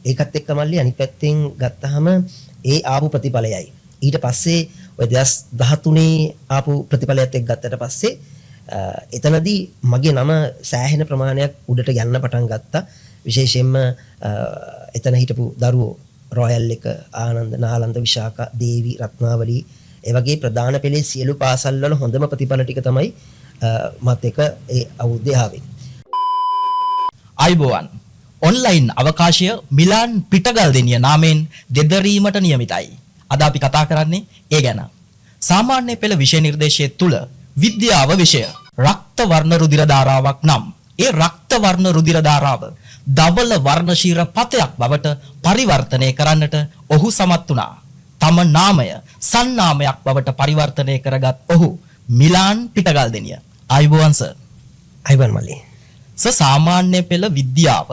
ඒකත් එක්ක මල්ලි අනිත් පැත්තෙන් ගත්තාම ඒ ආපු ප්‍රතිඵලයයි ඊට පස්සේ ඔය 2013 ආපු ප්‍රතිඵලයත් එක්ක ගත්තට පස්සේ එතනදී මගේ නම සෑහෙන ප්‍රමාණයක් උඩට යන්න පටන් ගත්තා. විශේෂයෙන්ම එතන හිටපු දරුවෝ රොයල් එක ආනන්ද නාලන්ද විශාඛා දේවි රත්නාවලී ඒ වගේ ප්‍රධාන පෙළේ සියලු පාසල් වල හොඳම ප්‍රතිඵල ටික තමයි මත් එක ඒ අවුරුද්දේ ආවේ. අයිබෝවන් ඔන්ලයින් අවකාශය මිලාන් පිටගල්දෙනිය නාමයෙන් දෙදරීමට නියමිතයි. අද අපි කතා කරන්නේ ඒ ගැන. සාමාන්‍ය පෙළ විෂය නිර්දේශයේ තුල විද්‍යාව විෂය රක්ත වර්ණ රුධිර ධාරාවක් නම් ඒ රක්ත වර්ණ රුධිර ධාරාව ධවල වර්ණශීර පතයක් බවට පරිවර්තනය කරන්නට ඔහු සමත් වුණා. තම නාමය සන්නාමයක් බවට පරිවර්තනය කරගත් ඔහු මිලාන් පිටගල්දෙනිය. අයිබෝවන් සර්. අයිබෝන් මල්ලි. සාමාන්‍ය පෙළ විද්‍යාව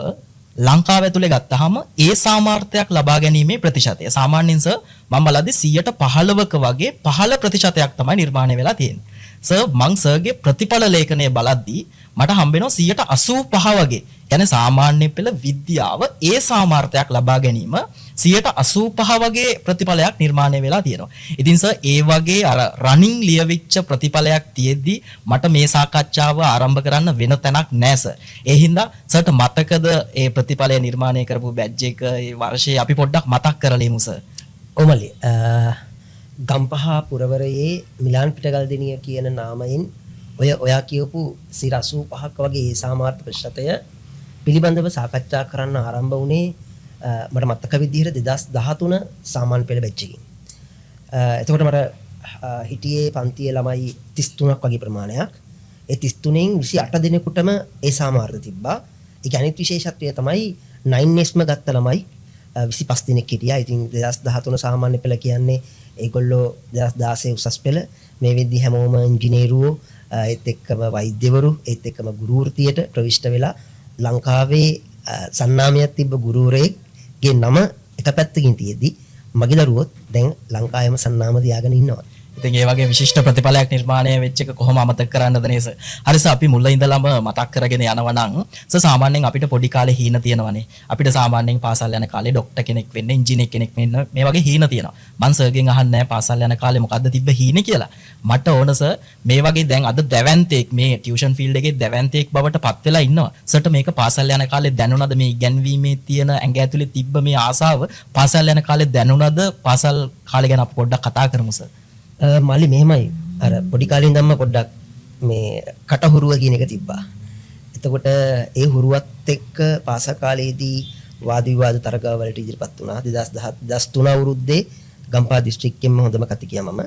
ලංකාව ඇතුලේ ගත්තාම ඒ සාමාර්ථයක් ලබා ගැනීමේ ප්‍රතිශතය සාමාන්‍යයෙන් සර් මම බලද්දී 15%ක වගේ 15% තමයි නිර්මාණය වෙලා තියෙන්නේ. සර් මං සර්ගේ ප්‍රතිඵල ලේඛනය බලද්දී මට හම්බ වෙනවා 85% වගේ. කියන්නේ සාමාන්‍ය පෙළ විද්‍යාව ඒ සාමාර්ථයක් ලබා ගැනීම 85% වගේ ප්‍රතිඵලයක් නිර්මාණය වෙලා තියෙනවා. ඉතින් සර් ඒ වගේ අර රනින් ලියවිච්ච ප්‍රතිඵලයක් තියෙද්දි මට මේ සාකච්ඡාව ආරම්භ කරන්න වෙන තැනක් නැහැ සර්. ඒ හින්දා සර්ට මතකද ඒ ප්‍රතිඵලය නිර්මාණය කරපු බැජ් එක ඒ වර්ෂයේ අපි පොඩ්ඩක් මතක් කරලෙමු සර්. ඔමලි ගම්පහ පුරවරයේ මිලාන් පිටගල්දෙනිය කියන නාමයෙන් ඔයා කියපු 85%ක් වගේ ඒ සාමාර්ථ ප්‍රතිශතය පිළිබඳව සාකච්ඡා කරන්න ආරම්භ වුණේ මට මතක විදිහට 2013 සාමාන්‍ය පෙළ බැච් එකකින්. එතකොට මට හිටියේ පන්තියේ ළමයි 33ක් වගේ ප්‍රමාණයක්. ඒ 33න් 28 දිනකටම ඒ සාමාර්ථ තිබ්බා. ඒක අනිත් විශේෂත්වය තමයි 9Sම ගත්ත ළමයි 25 දිනක් හිටියා. ඉතින් 2013 සාමාන්‍ය පෙළ කියන්නේ ඒගොල්ලෝ 2016 උසස් පෙළ මේ වෙද්දි හැමෝම ඉංජිනේරුවෝ ඒත් එක්කම වෛද්‍යවරු ඒත් එක්කම ගුරු වෘත්තියට ප්‍රවිෂ්ඨ වෙලා ලංකාවේ සන්නාමයක් තිබ්බ ගුරුවරයෙක්ගේ නම එක පැත්තකින් තියෙද්දි මගේ දරුවොත් දැන් ලංකාවේම සන්නාම තියාගෙන ඉන්නවා. ඉතින් ඒ වගේ විශිෂ්ට ප්‍රතිඵලයක් නිර්මාණය වෙච්ච එක කොහොම අමතක කරන්නද නේද? හරි සර් අපි මුල ඉඳලම මතක් කරගෙන යනවා නම් සාමාන්‍යයෙන් අපිට පොඩි කාලේ හීන තියෙනවානේ. අපිට සාමාන්‍යයෙන් පාසල් යන කාලේ ડોක්ටර් කෙනෙක් වෙන්න, ඉංජිනේර කෙනෙක් වෙන්න මේ වගේ හීන තියෙනවා. මං සර්ගෙන් අහන්නේ නැහැ පාසල් යන කාලේ මොකද්ද තිබ්බ හීනේ කියලා. මට ඕන සර් මේ වගේ දැන් අද දැවැන්තෙක් මේ ටියුෂන් ෆීල්ඩ් එකේ දැවැන්තෙක් බවට පත් වෙලා ඉන්නවා. සර්ට මේක පාසල් යන කාලේ දැනුණාද මේ ඉගැන්වීමේ තියෙන ඇඟ ඇතුලේ තිබ්බ මේ ආසාව පාසල් යන කාලේ දැනුණාද? පාසල් කාලේ ගැන අපි පොඩ්ඩක් කතා කරමු සර්. මල්ලි මෙහෙමයි අර පොඩි කාලේ ඉඳන්ම පොඩ්ඩක් මේ කටහුරුව කියන එක තිබ්බා. එතකොට ඒ හුරුවත් එක්ක පාසල් කාලේදී වාද විවාද තරගා වලට ඉදිරිපත් වුණා. 2013 අවුරුද්දේ ගම්පහ දිස්ත්‍රික්කෙම හොඳම කතිකයා මම.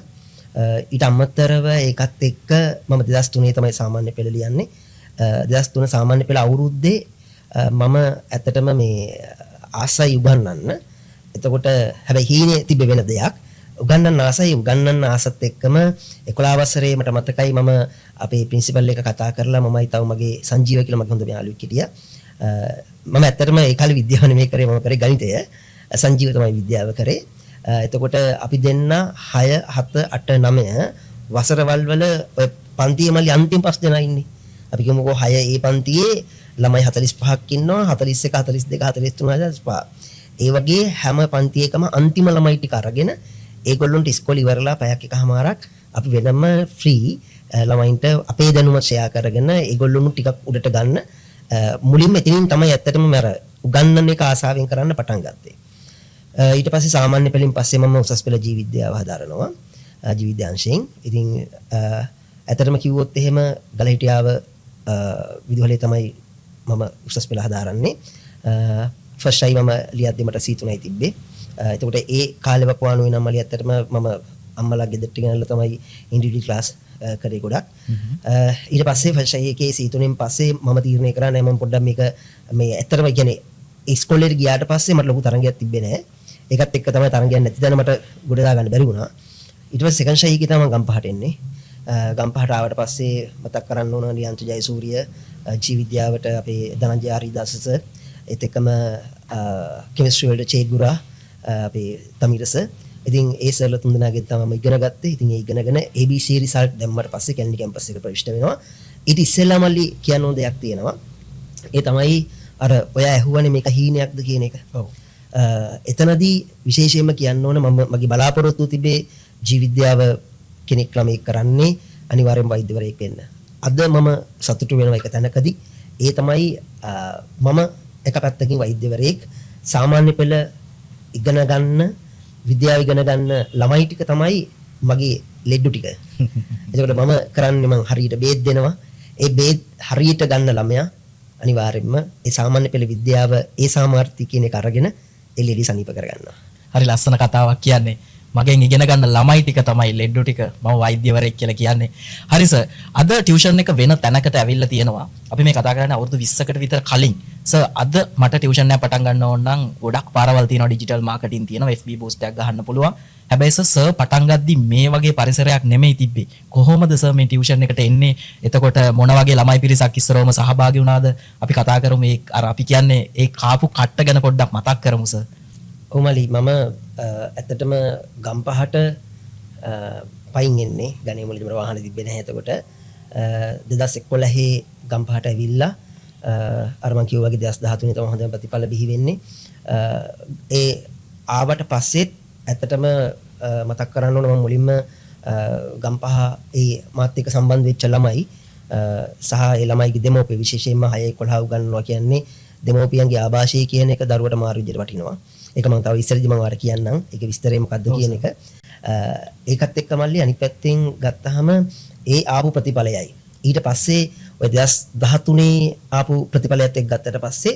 ඊට අමතරව ඒකත් එක්ක මම 2003 තමයි සාමාන්‍ය පෙළ ලියන්නේ. 2003 සාමාන්‍ය පෙළ අවුරුද්දේ මම ඇත්තටම මේ ආසයි උගන්වන්න. එතකොට හැබැයි හීනේ තිබෙ වෙන දෙයක්. උගන්නන්න ආසයි උගන්නන්න ආසත් එක්කම 11 වසරේ මට මතකයි මම අපේ ප්‍රින්සිපල් එක කතා කරලා මමයි තව මගේ සංජීව කියලා මගේ හොඳ යාළුවෙක් හිටියා. මම ඇත්තටම ඒ කාලේ විද්‍යාව නෙමෙයි කරේ මම කරේ ගණිතය. සංජීව තමයි විද්‍යාව කරේ. එතකොට අපි දෙන්න 6 7 8 9 වසරවල් වල ඔය පන්තියේ මල්ලි අන්තිම 5 දෙනා ඉන්නේ. අපි කියමුකෝ 6 ඒ පන්තියේ ළමයි 45ක් ඉන්නවා 41 42 43 45. ඒ වගේ හැම පන්තියකම අන්තිම ළමයි ටික අරගෙන ඒගොල්ලොන්ට ඉස්කෝලේ ඉවරලා පැයක් එකමාරක් අපි වෙනම ෆ්‍රී ළමයින්ට අපේ දැනුම ෂෙයා කරගෙන ඒගොල්ලොන්ට ටිකක් උඩට ගන්න මුලින්ම එතනින් තමයි ඇත්තටම මම අර උගන්නන එක ආසාවෙන් කරන්න පටන් ගත්තේ. ඊට පස්සේ සාමාන්‍ය පෙළින් පස්සේ මම උසස් පෙළ ජීව විද්‍යාව හදාරනවා ජීව විද්‍යාංශයෙන්. ඉතින් ඇත්තටම කිව්වොත් එහෙම ගලහිටියාව විදුහලේ තමයි මම උසස් පෙළ හදාරන්නේ. ෆස්ට් ටයිම් මම ලියද්දි මට C3යි තිබ්බේ. එතකොට ඒ කාලේ වකවානු වෙන අම්මලි ඇත්තටම මම අම්මලා ගෙදරට ගෙනල්ලා තමයි ඉන්ඩිවිඩුවල් ක්ලාස් කරේ ගොඩක්. ඊට පස්සේ ෆස්ට් එකේ C3න් පස්සේ මම තීරණය කරා නෑ මම පොඩ්ඩක් මේක මේ ඇත්තටම කියන්නේ ඉස්කෝලේට ගියාට පස්සේ මට ලොකු තරංගයක් තිබ්බේ නෑ. ඒකත් එක්ක තමයි තරංගයක් නැති දැන මට ගොඩ දා ගන්න බැරි වුණා. ඊට පස්සේ සෙකන්ඩ් ෂයි එකේ තමයි ගම්පහට එන්නේ. ගම්පහට ආවට පස්සේ මතක් කරන්න ඕන ලියන්ත ජයසූරිය ජීව විද්‍යාවට අපේ ධනංජය හරිදාස සර් ඒත් එක්කම කෙමිස්ට්‍රි වලට චේගුරා අපේ තමිරස. ඉතින් ඒ සර්ලා තුන්දෙනාගෙන් තමයි මම ඉගෙන ගත්තේ. ඉතින් ඒ ඉගෙනගෙන ABC රිසල්ට් දැම්මට පස්සේ කැලණි කැම්පස් එකට ප්‍රවිෂ්ඨ වෙනවා. ඊට ඉස්සෙල්ලා මල්ලි කියන්න ඕන දෙයක් තියෙනවා. ඒ තමයි අර ඔයා ඇහුවනේ මේක හීනයක්ද කියන එක. ඔව්. එතනදී විශේෂයෙන්ම කියන්න ඕන මම මගේ බලාපොරොත්තු තිබේ ජීවිද්‍යාව කෙනෙක් ළමෙක් කරන්නේ අනිවාර්යෙන් වෛද්‍යවරයෙක් වෙන්න. අද මම සතුටු වෙනවා එක තැනකදී. ඒ තමයි මම එක පැත්තකින් වෛද්‍යවරයෙක් සාමාන්‍ය පෙළ ඉගෙන ගන්න විද්‍යාව ඉගෙන ගන්න ළමයි ටික තමයි මගේ ලෙඩ්ඩු ටික. එතකොට මම කරන්නේ මං හරියට බේත් දෙනවා. ඒ බේත් හරියට ගන්න ළමයා අනිවාර්යෙන්ම ඒ සාමාන්‍ය පෙළ විද්‍යාව ඒ සාමාර්ථය කියන එක අරගෙන එළියට සනීප කරගන්නවා. හරි ලස්සන කතාවක් කියන්නේ. මගෙන් ඉගෙන ගන්න ළමයි ටික තමයි ලෙඩ්ඩු ටික මම වෛද්‍යවරයෙක් කියලා කියන්නේ. හරි සර්. අද ටියුෂන් එක වෙන තැනකට ඇවිල්ලා තියෙනවා. අපි මේ කතා කරන්නේ අවුරුදු 20කට විතර කලින්. සර් අද මට ටියුෂන් එක පටන් ගන්න ඕන නම් ගොඩක් පාරවල් තියෙනවා, ඩිජිටල් මාකටිං තියෙනවා, FB බූස්ට් එකක් ගහන්න පුළුවන්. හැබැයි සර් පටන් ගද්දි මේ වගේ පරිසරයක් නෙමෙයි තිබ්බේ. කොහොමද සර් මේ ටියුෂන් එකට එන්නේ? එතකොට මොන වගේ ළමයි පිරිසක් ඉස්සරවම සහභාගී වුණාද? අපි කතා කරමු මේ අර අපි කියන්නේ ඒ කාපු කට්ට ගැන පොඩ්ඩක් මතක් කරමු සර්. ඔමලි මම ඇත්තටම ගම්පහට පයින් එන්නේ ගණේ මුලදී මට වාහන තිබ්බේ නැහැ. එතකොට 2011 ගම්පහට ඇවිල්ලා අර මං කිව්වා වගේ 2013 තමයි හොඳම ප්‍රතිඵල බිහි වෙන්නේ. ඒ ආවට පස්සෙත් ඇත්තටම මතක් කරන්න ඕන මම මුලින්ම ගම්පහ ඒ මාත් එක්ක සම්බන්ධ වෙච්ච ළමයි සහ ඒ ළමයිගේ දෙමෝපිය විශේෂයෙන්ම 6-11 උගන්වනවා කියන්නේ දෙමෝපියන්ගේ ආభాෂය කියන එක දරුවට මාරු විදිහට වටිනවා. ඒක මම තව ඉස්සරදී මම ඔයාලට කියන්නම්. ඒක විස්තරේ මොකද්ද කියන එක. ඒකත් එක්ක මල්ලි අනිත් පැත්තෙන් ගත්තාම ඒ ආපු ප්‍රතිඵලයයි. ඊට පස්සේ ඔය 2013 ආපු ප්‍රතිඵලයත් එක්ක ගත්තට පස්සේ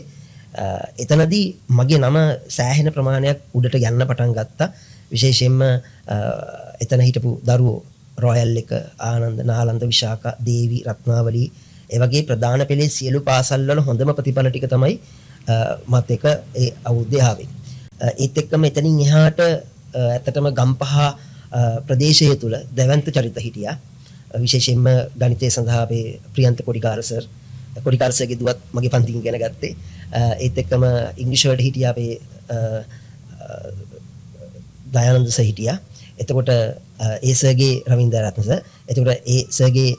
එතනදී මගේ නම සෑහෙන ප්‍රමාණයක් උඩට යන්න පටන් ගත්තා. විශේෂයෙන්ම එතන හිටපු දරුවෝ රොයල් එක ආනන්ද නාලන්ද විශාකා දේවි රත්නාවලී ඒ වගේ ප්‍රධාන පෙළේ සියලු පාසල් වල හොඳම ප්‍රතිඵල ටික තමයි මත් එක ඒ අවුරුද්දේ ආවේ. ඒත් එක්කම එතනින් එහාට ඇත්තටම ගම්පහ ප්‍රදේශය තුල දැවැන්ත චරිත හිටියා. විශේෂයෙන්ම ගණිතය සඳහා අපේ ප්‍රියන්ත කොඩිකාර සර් කොඩිකාරසගේ දුවත් මගේ පන්තිකින් ඉගෙන ගත්තේ. ඒත් එක්කම ඉංග්‍රීසි වලට හිටියා අපේ දයානන්ද සර් හිටියා. එතකොට ඒ සර්ගේ රවින්ද්‍ර රත්න සර්. එතකොට ඒ සර්ගේ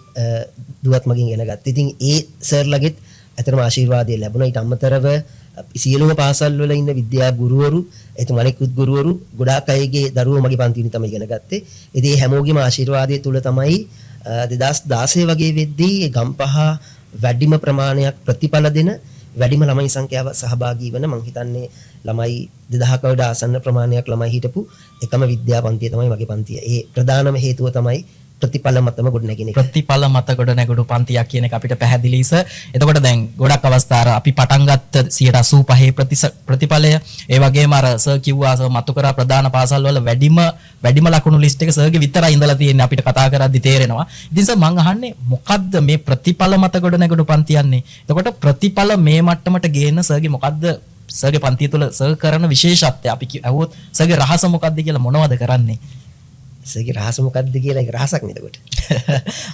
දුවත් මගෙන් ඉගෙන ගත්තා. ඉතින් ඒ සර්ලගෙත් ඇත්තටම ආශිර්වාදය ලැබුණා. ඊට අමතරව සියලුම පාසල් වල ඉන්න විද්‍යා ගුරුවරු එතුම අනෙකුත් ගුරුවරු ගොඩාක් අයගේ දරුවෝ මගේ පන්තිවලින් තමයි ඉගෙන ගත්තේ. ඉතින් හැමෝගෙම ආශිර්වාදය තුල තමයි 2016 වගේ වෙද්දී ගම්පහ වැඩිම ප්‍රමාණයක් ප්‍රතිඵල දෙන වැඩිම ළමයි සංඛ්‍යාව සහභාගී වෙන මම හිතන්නේ ළමයි 2000කට ආසන්න ප්‍රමාණයක් ළමයි හිටපු එකම විද්‍යා පන්තිය තමයි මගේ පන්තිය. ඒ ප්‍රධානම හේතුව තමයි ප්‍රතිඵල මතම ගොඩනැගෙන එක. ප්‍රතිඵල මත ගොඩනැගුණු පන්තියක් කියන එක අපිට පැහැදිලිස. එතකොට දැන් ගොඩක් අවස්ථා අපි පටන් ගත්ත 85% ප්‍රතිඵලය ඒ වගේම අර සර් කිව්වා සර් මතු කරා ප්‍රධාන පාසල් වල වැඩිම ලකුණු ලිස්ට් එක සර්ගේ විතරයි ඉඳලා තියෙන්නේ අපිට කතා කරද්දි තේරෙනවා. ඉතින් සර් මම අහන්නේ මොකද්ද මේ ප්‍රතිඵල මත ගොඩනැගුණු පන්තියන්නේ? එතකොට ප්‍රතිඵල මේ මට්ටමට ගේන්න සර්ගේ මොකද්ද සර්ගේ පන්තිය තුල සර් කරන විශේෂත්වය අපි අහුවොත් සර්ගේ රහස මොකද්ද කියලා මොනවද කරන්නේ? සර්ගේ රහස මොකද්ද කියලා ඒක රහසක් නේද කොට.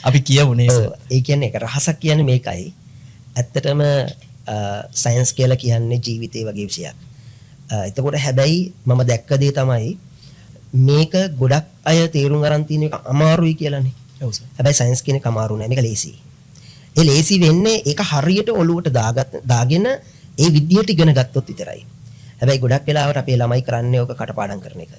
අපි කියමුනේ සර්. ඒ කියන්නේ ඒක රහසක් කියන්නේ මේකයි. ඇත්තටම සයන්ස් කියලා කියන්නේ ජීවිතේ වගේ විෂයක්. එතකොට හැබැයි මම දැක්ක දේ තමයි මේක ගොඩක් අය තේරුම් ගන්න තියෙන එක අමාරුයි කියලානේ. ඔව් සර්. හැබැයි සයන්ස් කියන එක අමාරු නෑ. මේක ලේසි. ඒ ලේසි වෙන්නේ ඒක හරියට ඔලුවට දාගෙන ඒ විදියට ඉගෙන ගත්තොත් විතරයි. හැබැයි ගොඩක් වෙලාවට අපේ ළමයි කරන්නේ ඕක කටපාඩම් කරන එක.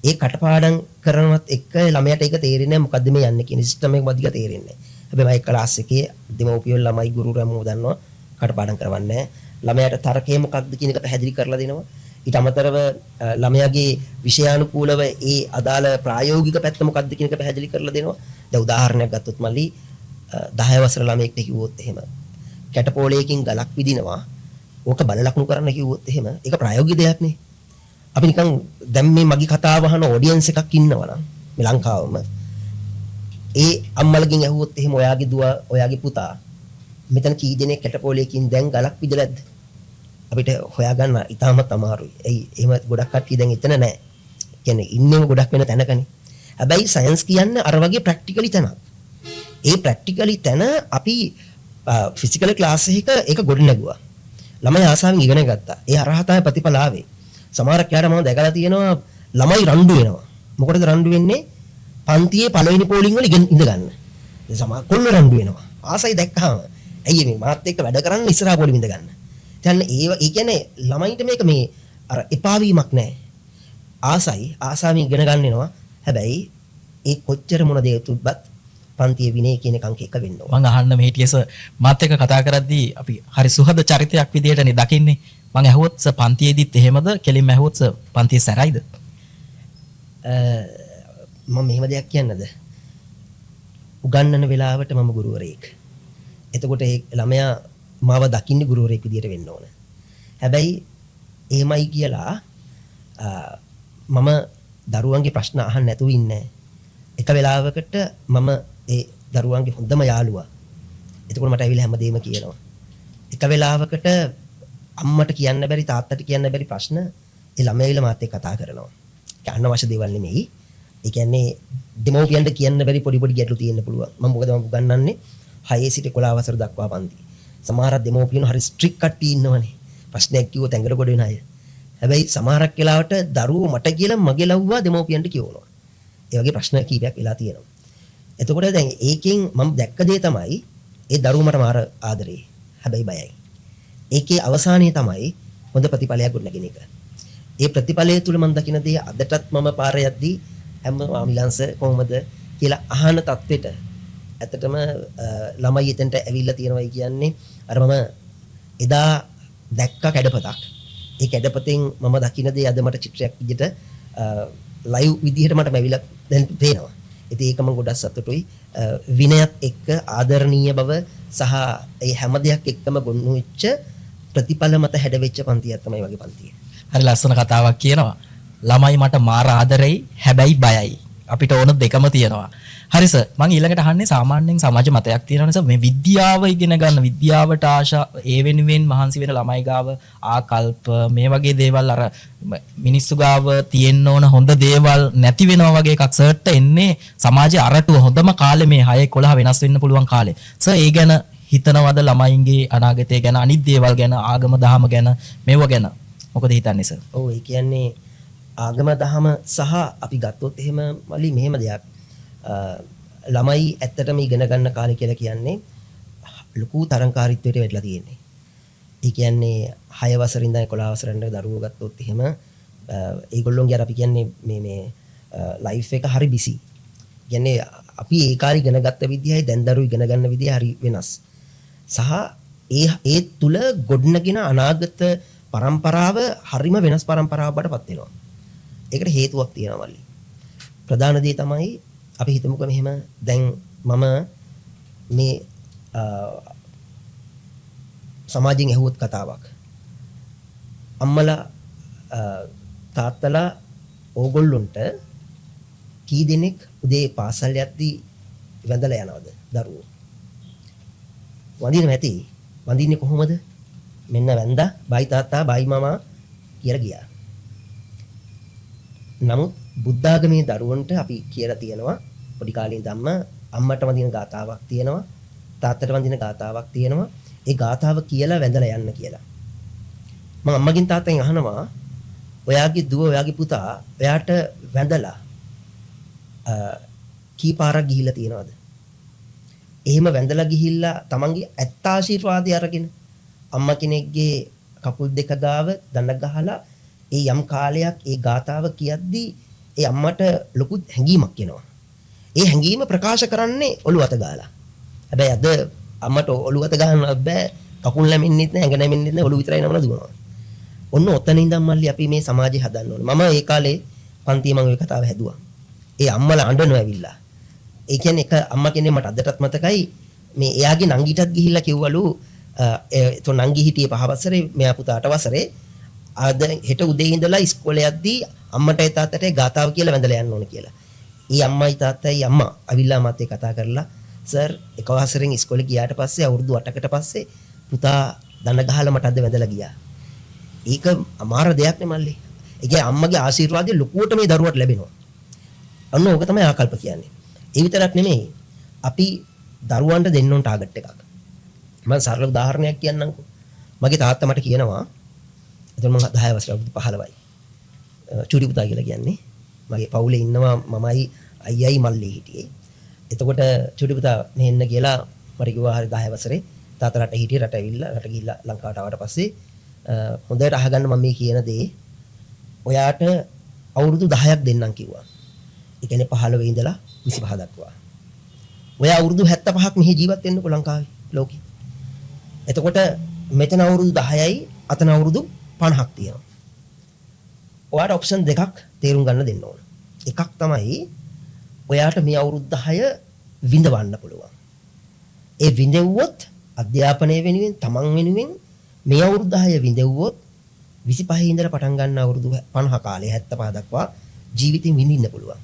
ඒ කටපාඩම් කරනවත් එක්ක ළමයට ඒක තේරෙන්නේ නැහැ මොකද්ද මේ යන්නේ කියන සිස්ටම් එක මදික තේරෙන්නේ නැහැ. හැබැයි මම ක්ලාස් එකේ දෙමව්පියෝ ළමයි ගුරු රැමෝ දන්නවා කටපාඩම් කරවන්නේ නැහැ. ළමයාට තර්කය මොකක්ද කියන එක පැහැදිලි කරලා දෙනවා. ඊට අමතරව ළමයාගේ විෂයානුකූලව ඒ අදාළ ප්‍රායෝගික පැත්ත මොකක්ද කියන එක පැහැදිලි කරලා දෙනවා. දැන් උදාහරණයක් ගත්තොත් මල්ලි 10 වසර ළමයෙක්ට කිව්වොත් එහෙම කැටපෝලයකින් ගලක් විදිනවා. ඕක බල ලකුණු කරන්න කිව්වොත් එහෙම ඒක ප්‍රායෝගික දෙයක් නේ. අපි නිකන් දැන් මේ මගේ කතාව අහන ඔඩියන්ස් එකක් ඉන්නවා නම් මේ ලංකාවම ඒ අම්මලගෙන් ඇහුවොත් එහෙම ඔයාගේ දුව ඔයාගේ පුතා මෙතන කී දෙනෙක් කැටපෝලයකින් දැන් ගලක් විදලාද අපිට හොයාගන්න ඉතාමත් අමාරුයි. එයි එහෙම ගොඩක් කට්ටිය දැන් එතන නැහැ. කියන්නේ ඉන්නේම ගොඩක් වෙන තැනකනේ. හැබැයි සයන්ස් කියන්නේ අර වගේ ප්‍රැක්ටිකලි තැනක්. ඒ ප්‍රැක්ටිකලි තැන අපි ෆිසිකල් ක්ලාස් එකක ඒක ගොඩ නැගුවා. ළමයි ආසාවෙන් ඉගෙන ගත්තා. ඒ හරහා තමයි ප්‍රතිඵල ආවේ. සමහරක් යාර මම දැකලා තියෙනවා ළමයි රණ්ඩු වෙනවා. මොකටද රණ්ඩු වෙන්නේ? පන්තියේ පළවෙනි පෝලිං වල ඉඳ ගන්න. ඒ සමහර කොල්ල රණ්ඩු වෙනවා. ආසයි දැක්කහම. ඇයි මේ මාත් එක්ක වැඩ කරන්න ඉස්සරහා පොලි ඉඳ ගන්න. දැන් ඒ කියන්නේ ළමයින්ට මේක මේ අර එපා වීමක් නැහැ. ආසාවෙන් ඉගෙන ගන්න වෙනවා. හැබැයි ඒ කොච්චර මොන දේ තුබ්බත් පන්තියේ විනය කියන එකක් එක වෙන්න ඕන. මම අහන්න මේ හිටියස මාත් එක්ක කතා කරද්දී අපි හරි සුහද චරිතයක් විදියටනේ දකින්නේ. මම ඇහුවොත් පන්තියේදීත් එහෙමද? කෙලින්ම ඇහුවොත් පන්තියේ සැරයිද? මම මෙහෙම දෙයක් කියන්නද? උගන්වන වෙලාවට මම ගුරුවරයෙක්. එතකොට ඒ ළමයා මාව දකින්නේ ගුරුවරයෙක් විදියට වෙන්න ඕන. හැබැයි එහෙමයි කියලා මම දරුවන්ගේ ප්‍රශ්න අහන්න නැතුව ඉන්නේ. එක වෙලාවකට මම ඒ දරුවන්ගේ හොඳම යාළුවා. එතකොට මට ඇවිල්ලා හැමදේම කියනවා. එක වෙලාවකට අම්මට කියන්න බැරි තාත්තට කියන්න බැරි ප්‍රශ්න ඒ ළමයිලා මාත් එක්ක කතා කරනවා. ඒක අනවශ්‍ය දේවල් නෙමෙයි. ඒ කියන්නේ දෙමෝපියන්ට කියන්න බැරි පොඩි ගැටලු තියෙන්න පුළුවන්. මම මොකද මම උගන්වන්නේ 6 සිට 11 වසර දක්වා පන්ති. සමහර දෙමෝපියන් හරි ස්ට්‍රික්ට් කට්ටිය ඉන්නවනේ. ප්‍රශ්නයක් කිව්වොත් ඇඟට ගොඩ වෙන අය. හැබැයි සමහරක් වෙලාවට දරුවෝ මට කියලා මගේ ලව්වා දෙමෝපියන්ට කියවනවා. ඒ වගේ ප්‍රශ්න කීපයක් වෙලා තියෙනවා. එතකොට දැන් ඒකෙන් මම දැක්ක දේ තමයි ඒ දරුවෝ මට මාර ආදරේ. හැබැයි බයයි. ඒකේ අවසානයේ තමයි හොඳ ප්‍රතිඵලයක් ගොඩනගෙන එක. ඒ ප්‍රතිඵලය තුල මම දකින දේ අදටත් මම පාර යද්දී හැම ආම්බුලන්ස කොහොමද කියලා අහන තත්ත්වෙට ඇත්තටම ළමයි එතනට ඇවිල්ලා තියෙනවයි කියන්නේ අර මම එදා දැක්ක කැඩපතක්. ඒ කැඩපතෙන් මම දකින දේ අද මට චිත්‍රයක් විදිහට ලයිව් විදිහට මට ඇවිල්ලා දැන් පේනවා. ඉතින් ඒක මම ගොඩක් සතුටුයි. විනයත් එක්ක ආදරණීය බව සහ ඒ හැම දෙයක් එක්කම ගොනු වෙච්ච ප්‍රතිඵල මත හැඩවෙච්ච පන්තියක් තමයි වගේ පන්තිය. හරි ලස්සන කතාවක් කියනවා. ළමයි මට මාර ආදරෙයි හැබැයි බයයි. අපිට ඕන දෙකම තියෙනවා. හරි සර් මම ඊළඟට අහන්නේ සාමාන්‍යයෙන් සමාජ මතයක් තියෙනවනේ සර් මේ විද්‍යාව ඉගෙන ගන්න විද්‍යාවට ආශා ඒ වෙනුවෙන් මහන්සි වෙන ළමයි ගාව ආකල්ප මේ වගේ දේවල් අර මිනිස්සු ගාව තියෙන්න ඕන හොඳ දේවල් නැති වෙනවා වගේ එකක් සර්ට එන්නේ සමාජයේ අරටුව හොඳම කාලේ මේ 6 11 වෙනස් වෙන්න පුළුවන් කාලේ. සර් ඒ ගැන හිතනවද ළමයින්ගේ අනාගතය ගැන අනිත් දේවල් ගැන ආගම දහම ගැන මේව ගැන මොකද හිතන්නේ සර්? ඔව් ඒ කියන්නේ ආගම දහම සහ අපි ගත්තොත් එහෙම මලි මෙහෙම දෙයක් ළමයි ඇත්තටම ඉගෙන ගන්න කාලේ කියලා කියන්නේ ලොකු තරංකාරීත්වයට වැටලා තියෙන්නේ. ඒ කියන්නේ 6 වසරින් ඉඳන් 11 වසරට දරුවෝ ගත්තොත් එහෙම ඒගොල්ලෝගේ අර අපි කියන්නේ මේ ලයිෆ් එක හරි බිසි. කියන්නේ අපි ඒ කාලේ ඉගෙන ගත්ත විදියයි දැන් දරුවෝ ඉගෙන ගන්න විදිය හරි වෙනස්. සහ ඒ තුල ගොඩනගෙන අනාගත පරම්පරාව හරිම වෙනස් පරම්පරාවක් බඩපත් වෙනවා. ඒකට හේතුවක් තියෙනවා මල්ලි. ප්‍රධාන දේ තමයි අපි හිතමුකෝ මෙහෙම දැන් මම මේ සමාජයෙන් ඇහුවොත් කතාවක්. අම්මලා තාත්තලා ඕගොල්ලොන්ට කී දෙනෙක් උදේ පාසල් යද්දී වැඳලා යනවද දරුවෝ? වඳින්න නැති. වඳින්නේ කොහොමද? මෙන්න වැඳා බයි තාත්තා බයි මමා කියලා ගියා. නමුත් බුද්ධාගමේ දරුවන්ට අපි කියලා තියෙනවා පොඩි කාලේ ඉඳන්ම අම්මට වඳින ගාතාවක් තියෙනවා තාත්තට වඳින ගාතාවක් තියෙනවා ඒ ගාතාව කියලා වැඳලා යන්න කියලා. මම අම්මගෙන් තාත්තගෙන් අහනවා ඔයාගේ දුව ඔයාගේ පුතා ඔයාට වැඳලා කී පාරක් ගිහිල්ලා තියෙනවද? එහෙම වැඳලා ගිහිල්ලා තමන්ගේ ඇත්ත ආශිර්වාදය අරගෙන අම්මා කෙනෙක්ගේ කකුල් දෙක ගාව දණ්ඩ ගහලා ඒ යම් කාලයක් ඒ ගාතාව කියද්දී ඒ අම්මට ලොකු හැඟීමක් එනවා. ඒ හැඟීම ප්‍රකාශ කරන්නේ ඔළුව අත ගාලා. හැබැයි අද අම්මට ඔළුව අත ගන්න බෑ. කකුල් නැමෙන්නෙත් නෑ, ඇඟ නැමෙන්නෙත් නෑ, ඔළුව විතරයි නමන දුවනවා. ඔන්න ඔතන ඉඳන් මල්ලි අපි මේ සමාජය හදන්න ඕනේ. මම ඒ කාලේ පන්තියේ මම ওই කතාව හැදුවා. ඒ අම්මලා අඬනවා ඇවිල්ලා. ඒ කියන්නේ එක අම්මා කෙනෙක් මට අදටත් මතකයි මේ එයාගේ නංගිටත් ගිහිල්ලා කිව්වලු එතකොට නංගි හිටියේ 5 වසරේ මෙයා පුතා 8 වසරේ අද හෙට උදේ ඉඳලා ඉස්කෝලේ යද්දී අම්මටයි තාත්තටයි ගාතාව කියලා වැඳලා යන්න ඕන කියලා. ඊ අම්මයි තාත්තයි අම්මා අවිල්ලා මාත් කතා කරලා සර් එක වසරෙන් ඉස්කෝලේ ගියාට පස්සේ අවුරුදු 8කට පස්සේ පුතා දන ගහලා මට අද වැඳලා ගියා. ඒක අමාර දෙයක් නේ මල්ලි. ඒ කියන්නේ අම්මගේ ආශිර්වාදය ලොකුවට මේ දරුවට ලැබෙනවා. අන්න ඕක තමයි ආකල්ප කියන්නේ. ඒ විතරක් නෙමෙයි අපි දරුවන්ට දෙන්න ඕන ටාගට් එකක්. මම සරල උදාහරණයක් කියන්නම්කෝ. මගේ තාත්තා මට කියනවා එතකොට මම 10 වසර අවුරුදු 15යි. චූටි පුතා කියලා කියන්නේ. මගේ පවුලේ ඉන්නවා මමයි අයියයි මල්ලි හිටියේ. එතකොට චූටි පුතා මෙහෙන්න කියලා මට කිව්වා හරි 10 වසරේ තාත්තා රට හිටියේ රට ඇවිල්ලා රට ගිහිල්ලා ලංකාවට ආවට පස්සේ හොඳට අහගන්න මම මේ කියන දේ. ඔයාට අවුරුදු 10ක් දෙන්නම් කිව්වා. ඒ කියන්නේ 15 ඉඳලා 25 දක්වා. ඔයා අවුරුදු 75ක් මෙහි ජීවත් වෙන්නකො ලංකාවේ ලෝකෙ. එතකොට මෙතන අවුරුදු 10යි අතන අවුරුදු 50ක් තියෙනවා. ඔයාට ඔප්ෂන් දෙකක් තේරුම් ගන්න දෙන්න ඕන. එකක් තමයි ඔයාට මේ අවුරුදු 10 විඳවන්න පුළුවන්. ඒ විඳෙව්වොත් අධ්‍යාපනය වෙනුවෙන් තමන් වෙනුවෙන් මේ අවුරුදු 10 විඳෙව්වොත් 25 ඉඳලා පටන් ගන්න අවුරුදු 50 කාලේ 75 දක්වා ජීවිතේ විඳින්න පුළුවන්.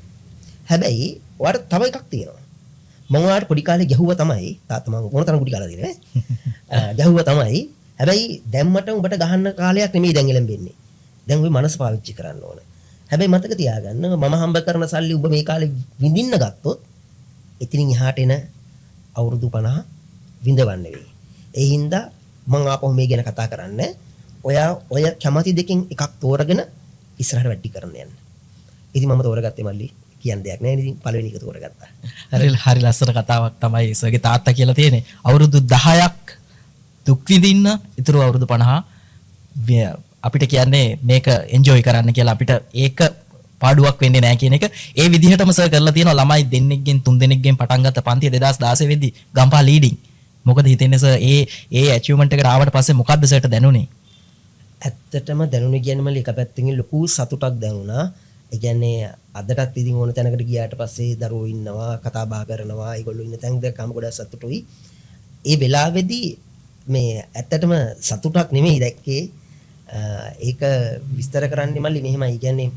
හැබැයි ඔයාට තව එකක් තියෙනවා. මම ඔයාට පොඩි කාලේ ගැහුවා තමයි. තාත්තා මම මොන තරම් පොඩි කාලේද නේ? ගැහුවා තමයි. හැබැයි දැම්මට උඹට ගහන්න කාලයක් නෙමෙයි දැන් එළඹෙන්නේ. දැන් ඔය මනස පාවිච්චි කරන්න ඕන. හැබැයි මතක තියාගන්න මම හම්බ කරන සල්ලි ඔබ මේ කාලේ විඳින්න ගත්තොත් එතනින් එහාට එන අවුරුදු 50 විඳවන්න වෙයි. ඒ හින්දා මම ආපහු මේ ගැන කතා කරන්නේ. ඔයා ඔය කැමැති දෙකෙන් එකක් තෝරගෙන ඉස්සරහට වැඩි කරන්න යන්න. ඉතින් මම තෝරගත්තේ මල්ලි කියන්න දෙයක් නැහැ. ඉතින් පළවෙනි එක තෝරගත්තා. හරි ලස්සන කතාවක් තමයි සර්ගේ තාත්තා කියලා තියෙන්නේ. අවුරුදු 10ක් දුක් විඳින්න ඉතුරු අවුරුදු 50 අපිට කියන්නේ මේක එන්ජොයි කරන්න කියලා. අපිට ඒක පාඩුවක් වෙන්නේ නැහැ කියන එක ඒ විදිහටම සර් කරලා තියෙනවා. ළමයි දෙන්නෙක්ගෙන් තුන් දෙනෙක්ගෙන් පටන් ගත්ත පන්තිය 2016 වෙද්දි ගම්පහ ලීඩින්. මොකද හිතෙන්නේ සර් ඒ ඇචීව්මන්ට් එකට ආවට පස්සේ මොකද්ද සර්ට දැනුනේ? ඇත්තටම දැනුනේ කියන්නේ මල්ලි එක පැත්තකින් ලොකු සතුටක් දැනුණා. ඒ කියන්නේ අදටත් ඉතින් ඕන තැනකට ගියාට පස්සේ දරුවෝ ඉන්නවා, කතා බහ කරනවා, ඒගොල්ලෝ ඉන්න තැන් දැක්කම ගොඩක් සතුටුයි. ඒ වෙලාවේදී මේ ඇත්තටම සතුටක් නෙමෙයි දැක්කේ. ඒක විස්තර කරන්නේ මල්ලි මෙහෙමයි. කියන්නේ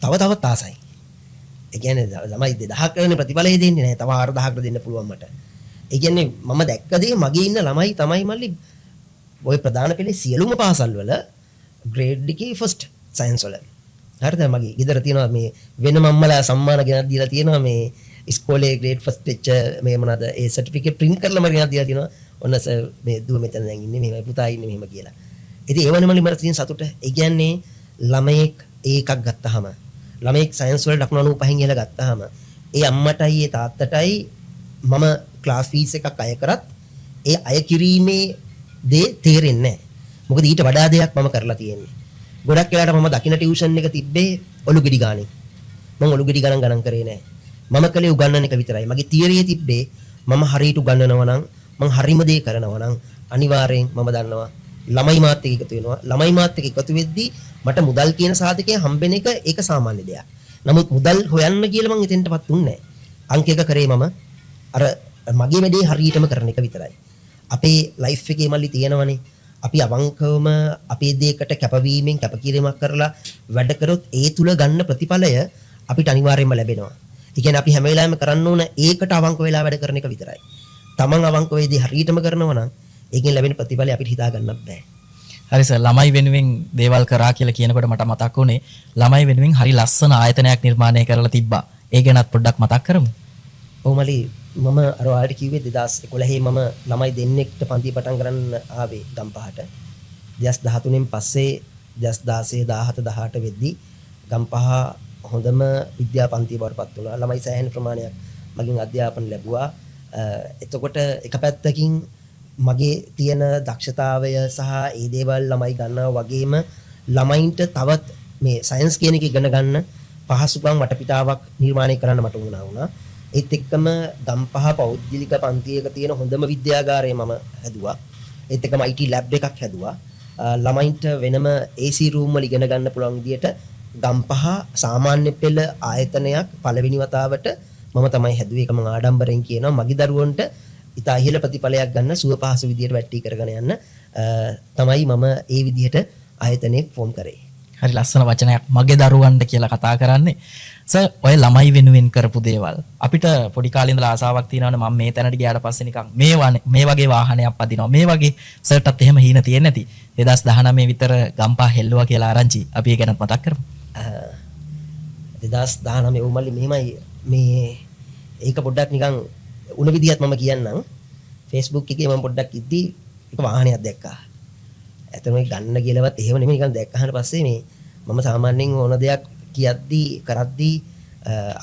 තව තවත් ආසයි. ඒ කියන්නේ ළමයි 2000ක් වෙන ප්‍රතිඵලය දෙන්නේ නැහැ. තව 4000කට දෙන්න පුළුවන් මට. ඒ කියන්නේ මම දැක්ක දේ මගේ ඉන්න ළමයි තමයි මල්ලි ඔය ප්‍රධාන පෙළේ සියලුම පාසල් වල ග්‍රේඩ් එකේ ෆස්ට් සයන්ස් වල. හරිද? මගේ ගෙදර තියෙනවා මේ වෙන මම්මලා සම්මාන ගෙනත් දීලා තියෙනවා මේ ඉස්කෝලේ ග්‍රේඩ් ෆස්ට් වෙච්ච මේ මොනවාද ඒ සර්ටිෆිකේට් print කරලා මම ගෙනත් දීලා තියෙනවා. ඔන්න සර් මේ දුව මෙතන දැන් ඉන්නේ මෙහෙමයි පුතා ඉන්නේ මෙහෙම කියලා. ඉතින් ඒවනේ මල්ලි මට තියෙන සතුට. ඒ කියන්නේ ළමයෙක් ඒකක් ගත්තාම ළමයෙක් සයන්ස් වල ලකුණු 95න් ඉහළ ගත්තාම ඒ අම්මටයි ඒ තාත්තටයි මම ක්ලාස් ෆීස් එකක් අය කරත් ඒ අය කිරීමේ දේ තේරෙන්නේ නැහැ. මොකද ඊට වඩා දෙයක් මම කරලා තියෙන්නේ. ගොඩක් වෙලාවට මම දකින්න ටියුෂන් එක තිබ්බේ ඔලු ගෙඩි ගානේ. මම ඔලු ගෙඩි ගණන් කරේ නැහැ. මම කලේ උගන්නන එක විතරයි. මගේ තියරියේ තිබ්බේ මම හරියට උගන්නනවා නම් මම හරිම දේ කරනවා නම් අනිවාර්යෙන් මම දන්නවා ළමයි මාත් එක්ක එකතු වෙනවා. ළමයි මාත් එක්ක එකතු වෙද්දී මට මුදල් කියන සාධකය හම්බෙන එක ඒක සාමාන්‍ය දෙයක්. නමුත් මුදල් හොයන්න කියලා මම එතෙන්ටපත් උන්නේ නැහැ. අංක එක කරේ මම අර මගේ වැඩේ හරියටම කරන එක විතරයි. අපේ ලයිෆ් එකේ මල්ලි තියෙනවනේ අපි අවංකවම අපේ දේකට කැපවීමෙන් කැපකිරීමක් කරලා වැඩ කරොත් ඒ තුල ගන්න ප්‍රතිඵලය අපිට අනිවාර්යයෙන්ම ලැබෙනවා. ඒ කියන්නේ අපි හැම වෙලාවෙම කරන්න ඕන ඒකට අවංක වෙලා වැඩ කරන එක විතරයි. Taman අවංක වේදී හරියටම කරනවා නම් ඒකෙන් ලැබෙන ප්‍රතිඵලය අපිට හිතා ගන්නත් බෑ. හරි සර් ළමයි වෙනුවෙන් දේවල් කරා කියලා කියනකොට මට මතක් වුණේ ළමයි වෙනුවෙන් හරි ලස්සන ආයතනයක් නිර්මාණය කරලා තිබ්බා. ඒ ගැනත් පොඩ්ඩක් මතක් කරමු. ඔව් මලි මම අර ඔයාලට කිව්වේ 2011 මම ළමයි දෙන්නෙක්ට පන්ති පටන් ගන්න ආවේ ගම්පහට. 2013න් පස්සේ 2016 17 18 වෙද්දී ගම්පහ හොඳම විද්‍යා පන්තිය බවට පත් වුණා. ළමයි සෑහෙන ප්‍රමාණයක් මගෙන් අධ්‍යාපන ලැබුවා. එතකොට එක පැත්තකින් මගේ තියෙන දක්ෂතාවය සහ ඒ දේවල් ළමයි ගන්නවා වගේම ළමයින්ට තවත් මේ සයන්ස් කියන එක ඉගෙන ගන්න පහසුකම් වටපිටාවක් නිර්මාණය කරන්න මට වුණා. ඒත් එක්කම ගම්පහ පෞද්ගලික පන්තියක තියෙන හොඳම විද්‍යාගාරය මම හැදුවා. ඒත් එක්කම IT lab එකක් හැදුවා. ළමයින්ට වෙනම AC room වල ඉගෙන ගන්න පුළුවන් විදියට ගම්පහ සාමාන්‍ය පෙළ ආයතනයක් පළවෙනි වතාවට මම තමයි හැදුවේ. ඒක මම ආඩම්බරෙන් කියනවා මගේ දරුවන්ට ඉතා ඉහළ ප්‍රතිඵලයක් ගන්න සුව පහසු විදියට වැටි කරගෙන යන්න තමයි මම ඒ විදිහට ආයතනයේ ෆෝම් කරේ. හරි ලස්සන වචනයක් මගේ දරුවන්ට කියලා කතා කරන්නේ. සර් ඔය ළමයි වෙනුවෙන් කරපු දේවල් අපිට පොඩි කාලේ ඉඳලා ආසාවක් තියෙනවනේ මම මේ තැනට ගියාට පස්සේ නිකන් මේ වගේ වාහනයක් පදිනවා. මේ වගේ සර්ටත් එහෙම හීන තියෙන්නේ නැති. 2019 විතර ගම්පහ හෙල්ලුවා කියලා ආරංචි. අපි ඒ ගැනත් මතක් කරමු. 2019 උමලි මෙහෙමයි මේ ඒක පොඩ්ඩක් නිකන් උන විදිහත් මම කියන්නම්. Facebook එකේ මම පොඩ්ඩක් ඉද්දි එක වාහනයක් දැක්කා. ඇත්තම ගන්න කියලාවත් එහෙම නෙමෙයි නිකන් දැක්කහට පස්සේ මේ මම සාමාන්‍යයෙන් ඕන දෙයක් කියද්දි කරද්දි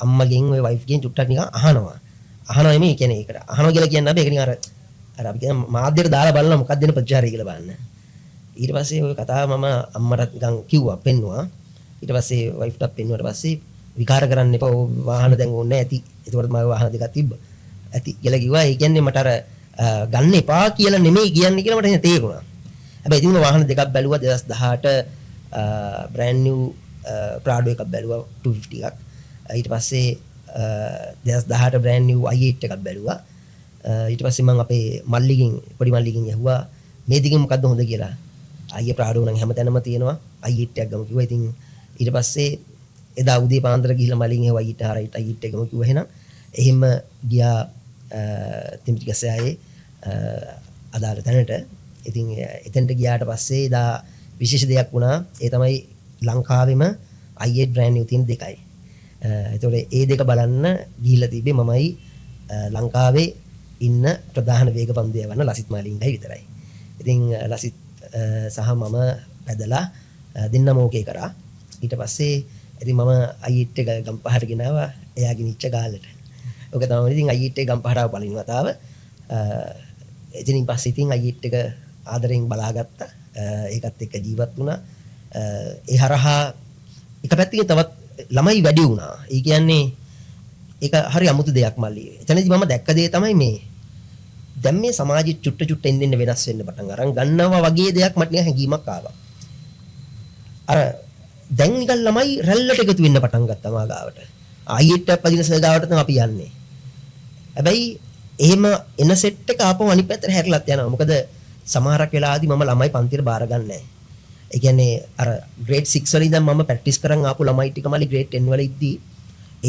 අම්මගෙන් ඔය වයිෆ්ගෙන් චුට්ටක් නිකන් අහනවා නෙමෙයි කියන්නේ ඒකට අහනවා කියලා කියන්නේ අපි ඒක නිකන් අර අපි කියන මාධ්‍යයට දාලා බලනවා මොකක්ද දෙන ප්‍රතිචාරය කියලා බලන්න. ඊට පස්සේ ওই කතාව මම අම්මට නිකන් කිව්වා පෙන්නුවා. ඊට පස්සේ වයිෆ්ටත් පෙන්නුවාට පස්සේ විකාර කරන්න එපා. ඔය වාහන දැන් ඕනේ නැති. ඒකවලත් මම වාහන දෙකක් තිබ්බා. ඇති කියලා කිව්වා. ඒ කියන්නේ මට අර ගන්න එපා කියලා නෙමෙයි කියන්නේ කියලා මට තේරුණා. හැබැයි ඉතින් වාහන දෙකක් බැලුවා 2018 brand new Prado එකක් බැලුවා 250 එකක්. ඊට පස්සේ 2018 brand new i8 එකක් බැලුවා. ඊට පස්සේ මම අපේ මල්ලිගෙන් පොඩි මල්ලිගෙන් ඇහුවා මේ දිගෙන් මොකද්ද හොඳ කියලා. අයියේ Prado නම් හැමතැනම තියෙනවා. i8 එකක් ගමු කිව්වා. ඉතින් ඊට පස්සේ එදා උදේ පාන්දර ගිහිල්ලා මලින් ඇහුවා i8 හරියට i8 එක ගමු කිව්වා. එහෙනම් එහෙම ගියා තිමිටිගස්සයායේ අදාළ තැනට. ඉතින් එතනට ගියාට පස්සේ එදා විශේෂ දෙයක් වුණා. ඒ තමයි ලංකාවෙම i8 brand new තියෙන දෙකයි. ඒතකොට ඒ දෙක බලන්න ගිහිල්ලා තිබ්බේ මමයි ලංකාවේ ඉන්න ප්‍රධාන වේග පන්දු යවන්න ලසිත් මාලිංගයි විතරයි. ඉතින් ලසිත් සහ මම පැදලා දෙන්නම ඕකේ කරා. ඊට පස්සේ ඉතින් මම i8 එක ගම්පහට ගෙනාවා එයා ගෙනිච්ච ගාල්ලට. ඔක තමයි ඉතින් i8 එක ගම්පහට ආව පළවෙනි වතාව. එතනින් පස්සේ ඉතින් i8 එක ආදරෙන් බලාගත්තා. ඒකත් එක්ක ජීවත් වුණා. ඒ හරහා එක පැත්තකින් තවත් ළමයි වැඩි වුණා. ඒ කියන්නේ ඒක හරි අමුතු දෙයක් මල්ලි. එතනදී මම දැක්ක දේ තමයි මේ දැන් මේ සමාජෙ චුට්ට එන්න වෙනස් වෙන්න පටන් අරන් ගන්නවා වගේ දෙයක් මට නිකන් හැඟීමක් ආවා. අර දැන් නිකන් ළමයි රැල්ලට එකතු වෙන්න පටන් ගත්තා මා ගාවට. i8 එක පදින සර්ගාවට තමයි අපි යන්නේ. හැබැයි එහෙම එන සෙට් එක ආපහු අනිත් පැත්තට හැරිලත් යනවා. මොකද සමහරක් වෙලාවදී මම ළමයි පන්තියට බාර ගන්නෑ නැහැ. ඒ කියන්නේ අර grade 6 වල ඉඳන් මම ප්‍රැක්ටිස් කරන් ආපු ළමයි ටික මලි grade 10 වල ඉද්දී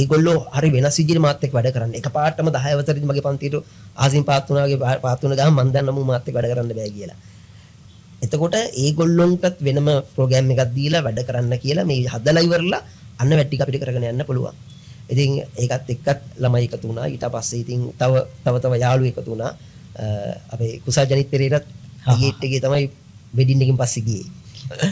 ඒගොල්ලෝ හරි වෙනස් විදිහට මාත් එක්ක වැඩ කරන්නේ. එකපාරටම 10 වසරේදී මගේ පන්තියට ආසින් පාත් වුණා වගේ පාත් වුණ ගමන් මම දන්නා මම මාත් එක්ක වැඩ කරන්න බෑ කියලා. එතකොට ඒගොල්ලොන්ටත් වෙනම ප්‍රෝග්‍රෑම් එකක් දීලා වැඩ කරන්න කියලා මේ හදලා ඉවරලා අන්න වැඩ ටික අපිට කරගෙන යන්න පුළුවන්. ඉතින් ඒකත් එක්කත් ළමයි එකතු වුණා. ඊට පස්සේ ඉතින් තව යාළුවෝ එකතු වුණා. අපේ කුසා ජනිත් පෙරේරත් i8 එකේ තමයි වෙඩින් එකකින් පස්සේ ගියේ.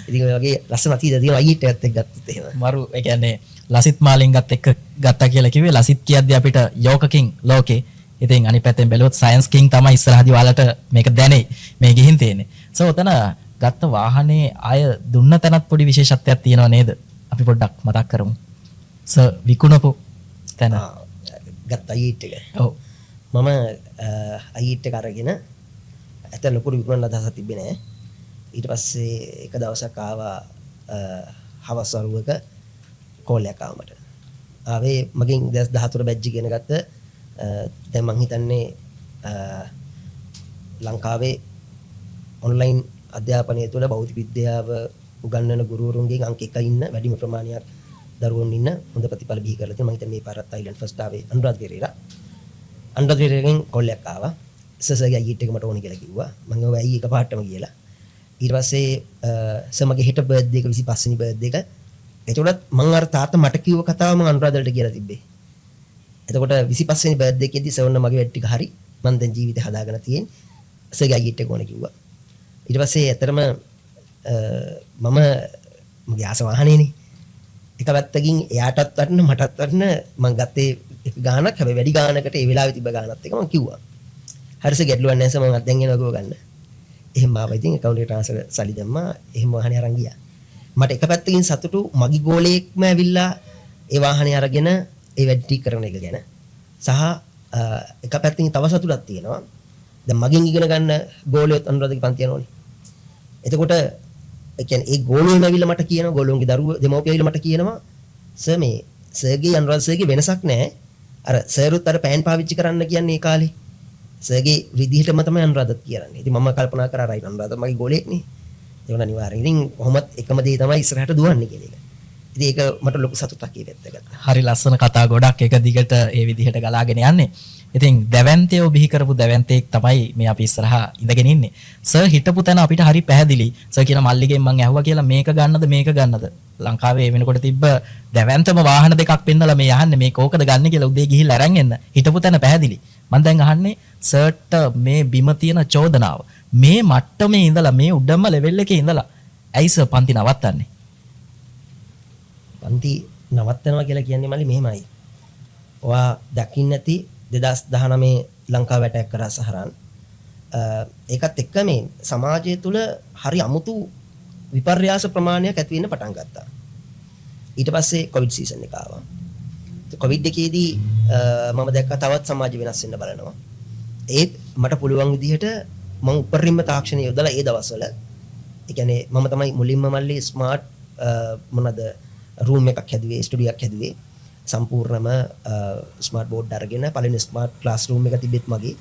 ඉතින් ඔය වගේ ලස්සන අතීතය තියෙනවා i8 එකත් එක්ක ගත්තොත් එහෙම. මරු ඒ කියන්නේ ලසිත් මාලිංගත් එක්ක ගත්තා කියලා කිව්වේ ලසිත් කියද්දි අපිට යෝකකින් ලෝකේ. ඉතින් අනිත් පැත්තෙන් බැලුවොත් සයන්ස් කින් තමයි ඉස්සරහදී ඔයාලට මේක දැනේ. මේ ගිහින් තියෙන්නේ. සෝ ඔතන ගත්ත වාහනේ අය දුන්න තැනත් පොඩි විශේෂත්වයක් තියෙනව නේද? අපි පොඩ්ඩක් මතක් කරමු. විකුණපු තැන. ගත්ත i8 එක. ඔව්. මම i8 එක අරගෙන ඇත්ත ලොකු විකුණන අදහසක් තිබ්බේ නෑ. ඊට පස්සේ එක දවසක් ආවා හවස් වරුවක කෝල් එකක් ආව මට. ආවේ මගෙන් 2014 බැජ් එක ගෙන ගත්ත දැන් මං හිතන්නේ ලංකාවේ ඔන්ලයින් අධ්‍යාපනය තුළ භෞතික විද්‍යාව උගන්වන ගුරුවරුන්ගෙන් අංක 1 ඉන්න වැඩිම ප්‍රමාණයක් දරුවෝ ඉන්න හොඳ ප්‍රතිඵල බිහි කරලා තියෙනවා. මම හිතන්නේ මේ පාරත් අයිලන්ඩ් ෆස්ට් ආවේ අනුරාධ පෙරේරා. අනුරාධ පෙරේරගෙන් කෝල් එකක් ආවා. සර්ගේ i8 එක මට ඕනේ කියලා කිව්වා. මම ඔය ඇයි එකපාරටම කියලා. ඊට පස්සේ සර් මගේ හෙට බර්ත්ඩේ එක 25 වෙනි බර්ත්ඩේ එක. එතකොටත් මම අර තාත්තා මට කිව්ව කතාව මම අනුරාධලට කියලා තිබ්බේ. එතකොට 25 වෙනි බර්ත්ඩේ එකේදී සර් ඔන්න මගේ වැඩ ටික හරි. මම දැන් ජීවිතේ හදාගෙන තියෙන්නේ. සර්ගේ i8 එක ඕනේ කිව්වා. ඊට පස්සේ ඇතරම මම මගේ ආස වාහනේනේ. එක පැත්තකින් එයාටත් වටන මටත් වටන මම ගත්තේ ගානක් හැබැයි වැඩි ගානකට ඒ වෙලාවේ තිබ්බ ගානත් එක මම කිව්වා. හරිස ගැටලුවක් නැහැ සර් මම දැන් එනවා ගන්න. එහෙම ආවා ඉතින් account එකට transfer සල්ලි දැම්මා. එහෙම වාහනේ අරන් ගියා. මට එක පැත්තකින් සතුටු මගේ ගෝලයෙක්ම ඇවිල්ලා ඒ වාහනේ අරගෙන ඒ වැඩ ටික කරන එක ගැන. සහ එක පැත්තකින් තව සතුටක් තියෙනවා. දැන් මගෙන් ඉගෙන ගන්න ගෝලියොත් අනුරාධගේ පන්ති යනෝනේ. එතකොට ඒ කියන්නේ ඒ ගෝලියෝම ඇවිල්ලා මට කියනවා ගෝලියෝන්ගේ දරුවෝ දෙමව්පියෝ ඇවිල්ලා මට කියනවා සර් මේ සර්ගේ අනුරාධ සර්ගේ වෙනසක් නැහැ. අර සර්ුත් අර පෑන් පාවිච්චි කරන්න කියන්නේ ඒ කාලේ. සර්ගේ විදිහටම තමයි අනුරාධත් කියන්නේ. ඉතින් මම කල්පනා කරා රයිට් අනුරාධ මගේ ගෝලයෙක්නේ. ඒක අනිවාර්යෙන්. ඉතින් කොහොමත් එකම දේ තමයි ඉස්සරහට දුවන්නේ කියන එක. ඉතින් ඒක මට ලොකු සතුටක් ඒ පැත්ත ගත්තා. හරි ලස්සන කතා ගොඩක් එක දිගට ඒ විදිහට ගලාගෙන යන්නේ. ඉතින් දැවැන්තයෝ බිහි කරපු දැවැන්තයෙක් තමයි මේ අපි ඉස්සරහා ඉඳගෙන ඉන්නේ. සර් හිටපු තැන අපිට හරි පැහැදිලි. සර් කියන මල්ලිගෙන් මම ඇහුවා කියලා මේක ගන්නද ලංකාවේ වෙනකොට තිබ්බ දැවැන්තම වාහන දෙකක් පෙන්නලා මේ යහන්නේ මේක ඕකද ගන්න කියලා උදේ ගිහිල්ලා අරන් එන්න. හිටපු තැන පැහැදිලි. මම දැන් අහන්නේ සර්ට මේ බිම තියෙන චෝදනාව මේ මට්ටමේ ඉඳලා මේ උඩම ලෙවල් එකේ ඉඳලා ඇයි සර් පන්ති නවත්තන්නේ? පන්ති නවත්තනවා කියලා කියන්නේ මල්ලි මෙහෙමයි. ඔයා දකින්න ඇති 2019 ලංකාව ඇටැක් කරා සහරන්. ඒකත් එක්ක මේ සමාජය තුළ හරි අමුතු විපර්යාස ප්‍රමාණයක් ඇති වෙන්න පටන් ගත්තා. ඊට පස්සේ කොවිඩ් සීසන් එක ආවා. කොවිඩ් එකේදී මම දැක්කා තවත් සමාජ වෙනස් වෙන්න බලනවා. ඒත් මට පුළුවන් විදිහට මම උපරිම තාක්ෂණය යොදලා ඒ දවස්වල ඒ කියන්නේ මම තමයි මුලින්ම මල්ලි ස්මාර්ට් මොනවාද රූම් එකක් හැදුවේ, ස්ටුඩියෝ එකක් හැදුවේ. සම්පූර්ණම ස්මාර්ට් බෝඩ් අරගෙන පළවෙනි ස්මාර්ට් ක්ලාස් රූම් එක තිබෙත් මගේ.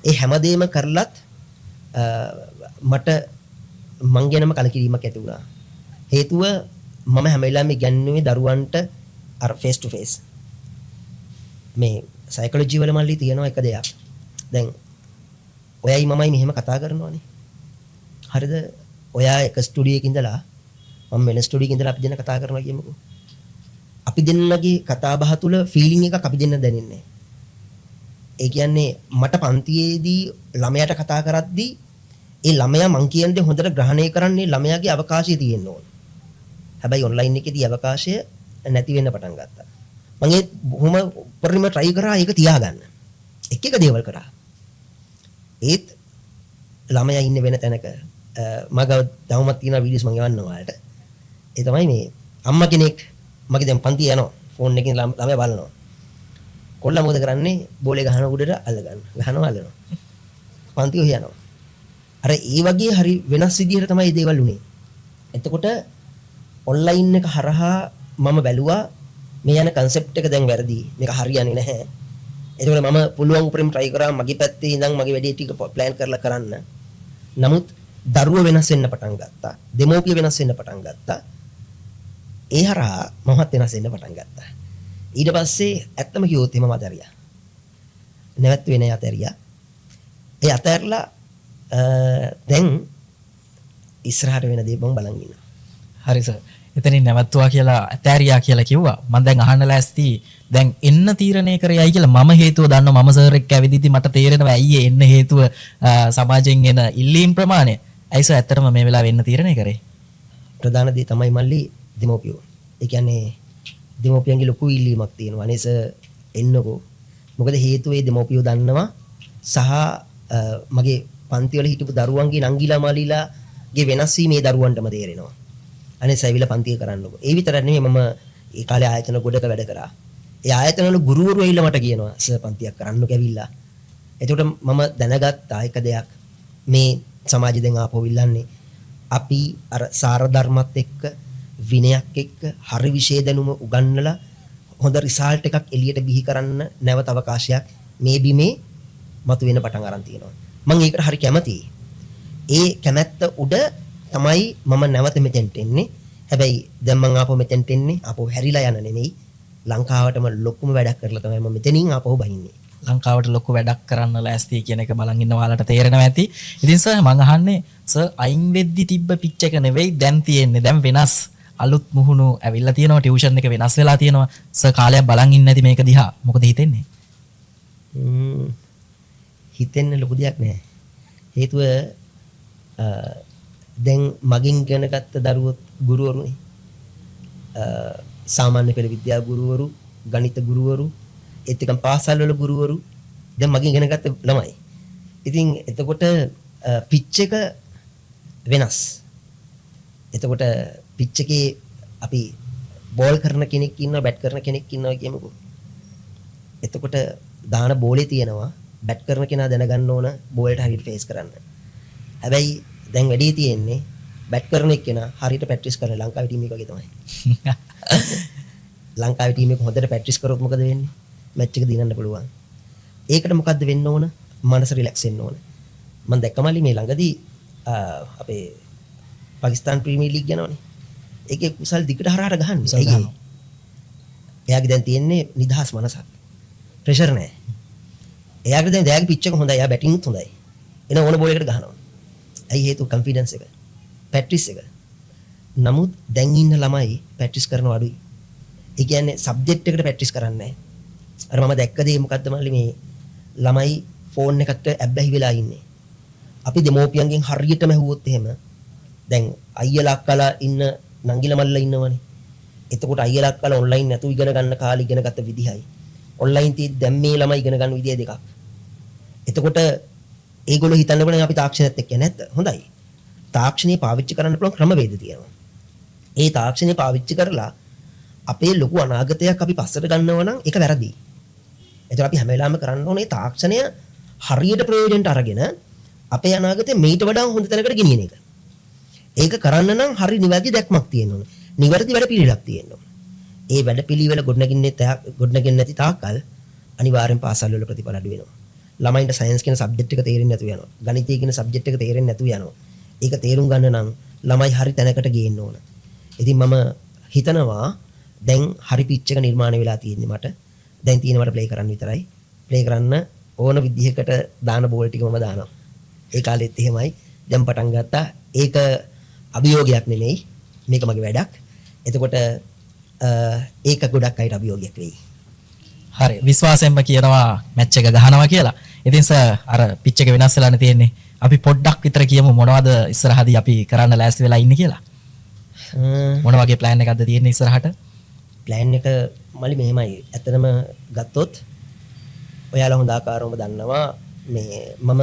ඒ හැමදේම කරලත් මට මං ගැනම කලකිරීමක් ඇති වුණා. හේතුව මම හැම වෙලාවෙම ඉගන්නුවේ දරුවන්ට අර ෆේස් ටු ෆේස්. මේ සයිකොලොජි වල මල්ලි තියෙනවා එක දෙයක්. දැන් ඔයයි මමයි මෙහෙම කතා කරනවානේ. හරිද? ඔයා එක ස්ටුඩියෝ එකක ඉඳලා මම වෙන ස්ටුඩියෝ එකක ඉඳලා අපි දෙන්න කතා කරනවා කියමුකෝ. අපි දෙන්නගේ කතා බහ තුල ෆීලිං එකක් අපි දෙන්න දැනෙන්නේ. ඒ කියන්නේ මට පන්තියේදී ළමයාට කතා කරද්දී ඒ ළමයා මං කියන දේ හොඳට ග්‍රහණය කරන්නේ ළමයාගේ අවකාශය තියෙන්න ඕන. හැබැයි ඔන්ලයින් එකේදී අවකාශය නැති වෙන්න පටන් ගත්තා. මම ඒ බොහොම උපරිම try කරා ඒක තියාගන්න. එක දේවල් කරා. ඒත් ළමයා ඉන්නේ වෙන තැනක මගව තවමත් තියෙන වීඩියෝස් මම යවන්න ඔයාලට. ඒ තමයි මේ අම්මා කෙනෙක් මගේ දැන් පන්ති යනවා ෆෝන් එකකින් ළමයා බලනවා. කොල්ලා මොකද කරන්නේ? බෝලේ ගහන උඩට අල්ල ගන්න. ගහනවා අල්ලනවා. පන්ති ඔහි යනවා. අර ඒ වගේ හරි වෙනස් විදිහට තමයි මේ දේවල් උනේ. එතකොට ඔන්ලයින් එක හරහා මම බැලුවා මේ යන concept එක දැන් වැරදි. මේක හරියන්නේ නැහැ. එතකොට මම පුළුවන් උපරිම try කරා මගේ පැත්තේ ඉඳන් මගේ වැඩේ ටික plan කරලා කරන්න. නමුත් දරුවෝ වෙනස් වෙන්න පටන් ගත්තා. දෙමෝපිය වෙනස් වෙන්න පටන් ගත්තා. ඒ හරහා මමත් වෙනස් වෙන්න පටන් ගත්තා. ඊට පස්සේ ඇත්තම කිව්වොත් එහෙම මම අතහැරියා. නැවැත් වෙන අතහැරියා. ඒ අතහැරලා දැන් ඉස්සරහට වෙන දේ මම බලන් ඉන්නවා. හරි සර්. එතනින් නැවතුවා කියලා ඇතෑරියා කියලා කිව්වා. මම දැන් අහන්න ලෑස්ති දැන් එන්න තීරණය කරේයි කියලා මම හේතුව දන්නවා. මම සර් එක්ක ඇවිදිද්දි මට තේරෙනවා ඇයි එන්න හේතුව සමාජයෙන් එන ඉල්ලීම් ප්‍රමාණය. ඇයි සර් ඇත්තටම මේ වෙලාවෙ එන්න තීරණය කරේ? ප්‍රධාන දේ තමයි මල්ලි දෙමෝපියෝ. ඒ කියන්නේ දෙමෝපියන්ගේ ලොකු ඉල්ලීමක් තියෙනවා. අනේස එන්නකෝ. මොකද හේතුව ඒ දෙමෝපියෝ දන්නවා සහ මගේ පන්ති වල හිටපු දරුවන්ගේ නංගිලා මාලිලාගේ වෙනස් වීම මේ දරුවන්ටම තේරෙනවා. අනේ සයිවිල පන්තිය කරන්නකො. ඒ විතරක් නෙමෙයි මම ඒ කාලේ ආයතන ගොඩක වැඩ කරා. ඒ ආයතන වල ගුරුවරු ඇවිල්ලා මට කියනවා සර් පන්තියක් කරන්නකො ඇවිල්ලා. එතකොට මම දැනගත්තා එක දෙයක්. මේ සමාජය දැන් ආපහු ඉල්ලන්නේ අපි අර සාර ධර්මත් එක්ක විනයක් එක්ක හරි විශේෂ දැනුම උගන්වලා හොඳ රිසල්ට් එකක් එළියට බිහි කරන්න නැවත අවකාශයක් මේ බිමේ මතුවෙන පටන් අරන් තියෙනවා. මම ඒකට හරි කැමතියි. ඒ කැමැත්ත උඩ තමයි මම නැවත මෙතෙන්ට එන්නේ. හැබැයි දැන් මම ආපහු මෙතෙන්ට එන්නේ ආපහු හැරිලා යන නෙමෙයි. ලංකාවටම ලොකුම වැඩක් කරලා තමයි මම මෙතනින් ආපහු බහින්නේ. ලංකාවට ලොකු වැඩක් කරන්න ලෑස්ති කියන එක බලන් ඉන්න ඔයාලට තේරෙනවා ඇති. ඉතින් සර් මම අහන්නේ සර් අයින් වෙද්දි තිබ්බ පිච් එක නෙවෙයි දැන් තියෙන්නේ. දැන් වෙනස් අලුත් මුහුණු ඇවිල්ලා තියෙනවා. ටියුෂන් එක වෙනස් වෙලා තියෙනවා. සර් කාලයක් බලන් ඉන්නේ නැති මේක දිහා. මොකද හිතෙන්නේ? හිතෙන්න ලොකු දෙයක් නෑ. හේතුව දැන් මගින් ඉගෙන ගත්ත දරුවෝ ගුරුවරුනේ. සාමාන්‍ය පෙළ විද්‍යා ගුරුවරු, ගණිත ගුරුවරු, ඒත් එකම පාසල් වල ගුරුවරු දැන් මගින් ඉගෙන ගත්ත ළමයි. ඉතින් එතකොට පිච් එක වෙනස්. එතකොට පිච් එකේ අපි බෝල් කරන කෙනෙක් ඉන්නවා, බැට් කරන කෙනෙක් ඉන්නවා කියමුකෝ. එතකොට දාන බෝලේ තියෙනවා බැට් කරන කෙනා දැනගන්න ඕන බෝල්ට හරියට ෆේස් කරන්න. හැබැයි දැන් වැඩි තියෙන්නේ බැට් කරන එක්කෙනා හරියට ප්‍රැක්ටිස් කරන ලංකාවේ ටීම් එක වගේ තමයි. ලංකාවේ ටීම් එක හොඳට ප්‍රැක්ටිස් කරොත් මොකද වෙන්නේ? මැච් එක දිනන්න පුළුවන්. ඒකට මොකද්ද වෙන්න ඕන? මනස රිලැක්ස් වෙන්න ඕන. මම දැක්කමලි මේ ළඟදී අපේ පාකිස්තාන් ප්‍රීමියර් ලීග් යනවනේ. ඒකේ කුසල් දිගට හරහට ගහන්නේ. එයාගේ දැන් තියෙන්නේ නිදහස් මනසක්. ප්‍රෙෂර් නැහැ. එයාගේ දැන් එයාගේ පිච් එක හොඳයි. එයා බැටින්ග් හොඳයි. එන ඕන බෝල් එකකට ගහනවා. ඇයි හේතුව කොන්ෆිඩන්ස් එක. ප්‍රැක්ටිස් එක. නමුත් දැන් ඉන්න ළමයි ප්‍රැක්ටිස් කරනවා අඩුයි. ඒ කියන්නේ සබ්ජෙක්ට් එකට ප්‍රැක්ටිස් කරන්නේ නැහැ. අර මම දැක්ක දේ මොකද්ද මල්ලි මේ ළමයි ෆෝන් එකට ඇබ්බැහි වෙලා ඉන්නේ. අපි දෙමෝපියන්ගෙන් හරියටම ඇහුවොත් එහෙම දැන් අයියලා අක්කලා ඉන්න නංගිලා මල්ලලා ඉන්නවනේ. එතකොට අයියලා අක්කලා ඔන්ලයින් නැතුව ඉගෙන ගන්න කාලේ ඉගෙන ගත්ත විදිහයි. ඔන්ලයින් තියෙද්දි දැන් මේ ළමයි ඉගෙන ගන්න විදිය දෙකක්. එතකොට ඒගොල්ලෝ හිතන්න පුළුවන් අපි තාක්ෂණයත් එක්ක නැද්ද? හොඳයි. තාක්ෂණය පාවිච්චි කරන්න පුළුවන් ක්‍රමවේද තියෙනවා. ඒ තාක්ෂණය පාවිච්චි කරලා අපේ ලොකු අනාගතයක් අපි පස්සට ගන්නවා නම් ඒක වැරදි. ඒතර අපි හැම වෙලාවෙම කරන්න ඕනේ තාක්ෂණය හරියට ප්‍රයෝජනට අරගෙන අපේ අනාගතේ මේට වඩා හොඳ තැනකට ගෙනියන එක. ඒක කරන්න නම් හරි නිවැරදි දැක්මක් තියෙන්න ඕනේ. නිවැරදි වැඩපිළිවෙලක් තියෙන්න ඕනේ. ඒ වැඩපිළිවෙල ගොඩනගන්නේ නැති තාක්කල් අනිවාර්යෙන් පාසල් වල ප්‍රතිඵල අඩු වෙනවා. ළමයින්ට සයන්ස් කියන සබ්ජෙක්ට් එක තේරෙන්නේ නැතුව යනවා. ගණිතය කියන සබ්ජෙක්ට් එක තේරෙන්නේ නැතුව යනවා. ඒක තේරුම් ගන්න නම් ළමයි හරි තැනකට ගේන්න ඕන. ඉතින් මම හිතනවා දැන් හරි පිච් එක නිර්මාණය වෙලා තියෙන්නේ මට. දැන් තියෙන මට ප්ලේ කරන්න විතරයි. ප්ලේ කරන්න ඕන විදිහකට දාන බෝල් ටික මම දානවා. ඒ කාලෙත් එහෙමයි. දැන් පටන් ගත්තා. ඒක අභියෝගයක් නෙමෙයි. මේක මගේ වැඩක්. එතකොට ඒක ගොඩක් අයට අභියෝගයක් වෙයි. හරි විශ්වාසයෙන්ම කියනවා මැච් එක ගහනවා කියලා. ඉතින් සර් අර පිච් එක වෙනස් වෙලානේ තියෙන්නේ. අපි පොඩ්ඩක් විතර කියමු මොනවද ඉස්සරහදී අපි කරන්න ලෑස්ති වෙලා ඉන්නේ කියලා. මොන වගේ ප්ලෑන් එකක්ද තියෙන්නේ ඉස්සරහට? ප්ලෑන් එක මලි මෙහෙමයි. ඇත්තටම ගත්තොත් ඔයාලා හොඳ ආකාරවම දන්නවා මේ මම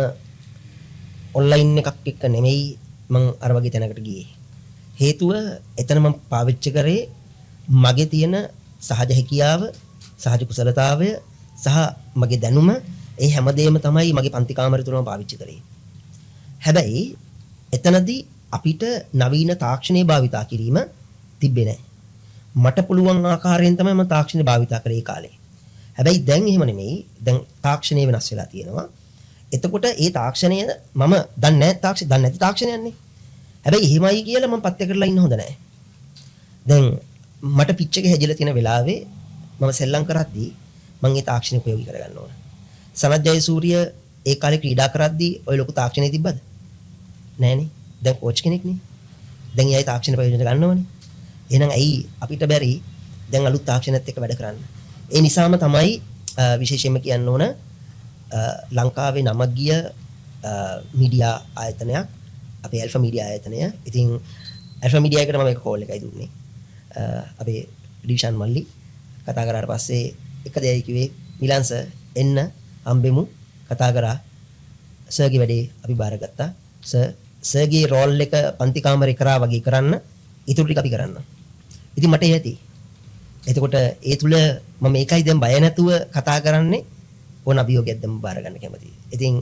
ඔන්ලයින් එකක් එක්ක නෙමෙයි මම අර වගේ තැනකට ගියේ. හේතුව එතන මම පාවිච්චි කරේ මගේ තියෙන සහජ හැකියාව, සහජ කුසලතාවය සහ මගේ දැනුම ඒ හැමදේම තමයි මගේ පන්ති කාමරය තුලම පාවිච්චි කරේ. හැබැයි එතනදී අපිට නවීන තාක්ෂණය භාවිතා කිරීම තිබ්බේ නැහැ. මට පුළුවන් ආකාරයෙන් තමයි මම තාක්ෂණය භාවිතා කරේ ඒ කාලේ. හැබැයි දැන් එහෙම නෙමෙයි. දැන් තාක්ෂණය වෙනස් වෙලා තියෙනවා. එතකොට ඒ තාක්ෂණය මම දන්නේ නැති තාක්ෂණයන්නේ. හැබැයි එහෙමයි කියලා මම පත්‍ය කරලා ඉන්න හොඳ නැහැ. දැන් මට පිච් එක හැදිලා තියෙන වෙලාවේ මම සෙල්ලම් කරද්දී මම ඒ තාක්ෂණය ප්‍රයෝගී කරගන්න ඕන. සනත් ජයසූරිය ඒ කාලේ ක්‍රීඩා කරද්දී ওই ලොකු තාක්ෂණය තිබ්බද? නෑනේ. දැන් කෝච් කෙනෙක්නේ. දැන් එයායි තාක්ෂණ ප්‍රයෝජන ගන්නවනේ. එහෙනම් ඇයි අපිට බැරි දැන් අලුත් තාක්ෂණයත් එක්ක වැඩ කරන්න? ඒ නිසාම තමයි විශේෂයෙන්ම කියන්න ඕන ලංකාවේ නමක් ගිය මීඩියා ආයතනයක් අපේ ඇල්ෆා මීඩියා ආයතනය. ඉතින් ඇල්ෆා මීඩියා එකට මම එක කෝල් එකයි දුන්නේ. අපේ ඩිවිෂන් මල්ලි කතා කරාට පස්සේ එක දෙයයි කිව්වේ මිලන් සර් එන්න හම්බෙමු කතා කරා. සර්ගේ වැඩේ අපි බාරගත්තා. සර්ගේ රෝල් එක පන්ති කාමරේ කරා වගේ කරන්න ඊටු ටික අපි කරන්න. ඉතින් මට ඇති. එතකොට ඒ තුල මම මේකයි දැන් බය නැතුව කතා කරන්නේ ඕන අභියෝගයක් දැන් බාර ගන්න කැමතියි. ඉතින්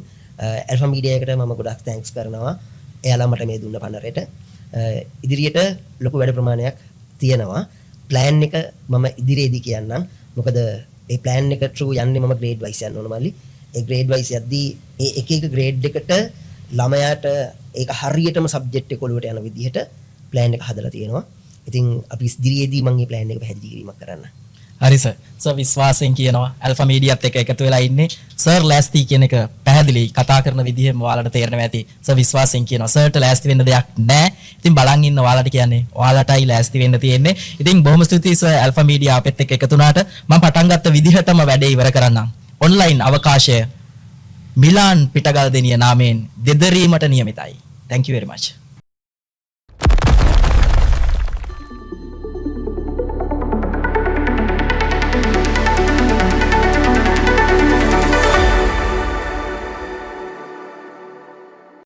ඇල්ෆා මීඩියා එකට මම ගොඩක් තෑන්ක්ස් කරනවා. එයාලා මට මේ දුන්න පනරේට. ඉදිරියට ලොකු වැඩ ප්‍රමාණයක් තියෙනවා. ප්ලෑන් එක මම ඉදිරියේදී කියන්නම්. මොකද ඒ ප්ලෑන් එක ට්‍රූ යන්නේ මම ග්‍රේඩ් වයිස් යන්න ඕන මල්ලි. ඒ ග්‍රේඩ් වයිස් යද්දී ඒ එක එක ග්‍රේඩ් එකට ළමයාට ඒක හරියටම සබ්ජෙක්ට් එක ඔළුවට යන විදිහට ප්ලෑන් එක හදලා තියෙනවා. ඉතින් අපි ඉදිරියේදී මම මේ ප්ලෑන් එක පැහැදිලි කිරීමක් කරන්න. හරි සර්. සර් විශ්වාසයෙන් කියනවා ඇල්ෆා මීඩියාත් එක්ක එකතු වෙලා ඉන්නේ. සර් ලෑස්ති කියන එක පැහැදිලි කතා කරන විදිහෙම ඔයාලට තේරෙනවා ඇති. සර් විශ්වාසයෙන් කියනවා සර්ට ලෑස්ති වෙන්න දෙයක් නැහැ. ඉතින් බලන් ඉන්න ඔයාලට කියන්නේ ඔයාලටයි ලෑස්ති වෙන්න තියෙන්නේ. ඉතින් බොහොම ස්තුතියි සර් ඇල්ෆා මීඩියා අපෙත් එක්ක එකතු වුණාට. මම පටන් ගත්ත විදිහටම වැඩේ ඉවර කරන්නම්. ඔන්ලයින් අවකාශය මිලාන් පිටගල්දෙනිය නාමයෙන් දෙදරීමට නියමිතයි. Thank you very much.